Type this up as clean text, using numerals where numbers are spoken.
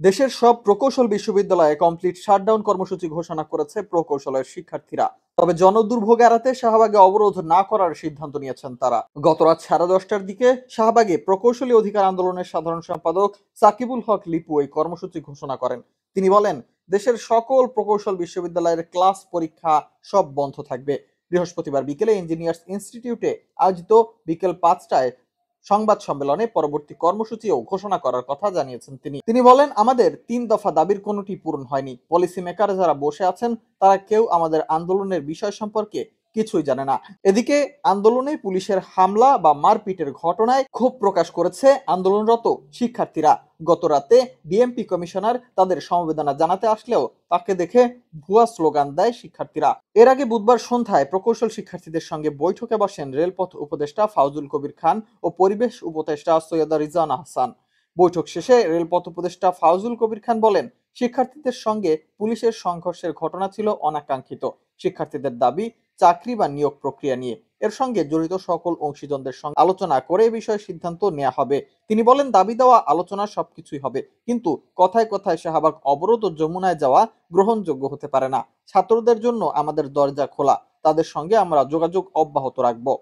দেশের সব প্রকৌশল বিশ্ববিদ্যালয়ে কমপ্লিট শাটডাউন কর্মসূচি ঘোষণা করেছে প্রকৌশলের শিক্ষার্থীরা। তবে জনদুর্ভোগ এড়াতে শাহবাগে অবরোধ না করার সিদ্ধান্ত নিয়েছেন তারা। গত রাত 10:30টার দিকে শাহবাগে প্রকৌশলী অধিকার আন্দোলনের সাধারণ সম্পাদক সাকিবুল হক লিপু এই কর্মসূচি ঘোষণা করেন। তিনি বলেন, দেশের সকল প্রকৌশল বিশ্ববিদ্যালয়ের ক্লাস পরীক্ষা সব বন্ধ থাকবে। বৃহস্পতিবার বিকেলে ইঞ্জিনিয়ার্স ইনস্টিটিউটে আয়োজিত বিকেল 5টায় সংবাদ সম্মেলনে পরবর্তী কর্মসূচিও ঘোষণা করার কথা জানিয়েছেন তিনি বলেন, আমাদের 3 দফা দাবির কোনোটি পূরণ হয়নি। পলিসি মেকার যারা বসে আছেন তারা কেউ আমাদের আন্দোলনের বিষয় সম্পর্কে কিছুই জানে না। এদিকে আন্দোলনে পুলিশের হামলা বা মারপিটের ঘটনায় ক্ষোভ প্রকাশ করেছে আন্দোলনরত শিক্ষার্থীরা। গত রাতে ডিএমপি কমিশনার তাদের সমবেদনা জানাতে আসলেও তাকে দেখে ভুয়া স্লোগান দেয় শিক্ষার্থীরা। এর আগে বুধবার সন্ধ্যায় প্রকৌশল শিক্ষার্থীদের সঙ্গে বৈঠকে বসেন রেলপথ উপদেষ্টা ফাউজুল কবির খান ও পরিবেশ উপদেষ্টা সৈয়দা রিজওয়ানা হাসান। বৈঠক শেষে রেলপথ উপদেষ্টা ফাউজুল কবির খান বলেন, শিক্ষার্থীদের সঙ্গে পুলিশের সংঘর্ষের ঘটনা ছিল অনাকাঙ্ক্ষিত। শিক্ষার্থীদের দাবি চাকরি বা নিয়োগ প্রক্রিয়া নিয়ে এর সঙ্গে জড়িত সকল অংশীজনদের সঙ্গে আলোচনা করে এ বিষয়ে সিদ্ধান্ত নেওয়া হবে। তিনি বলেন, দাবি দেওয়া আলোচনা সবকিছুই হবে, কিন্তু কথায় কথায় শাহবাগ অবরোধ ও যমুনায় যাওয়া গ্রহণযোগ্য হতে পারে না। ছাত্রদের জন্য আমাদের দরজা খোলা, তাদের সঙ্গে আমরা যোগাযোগ অব্যাহত রাখবো।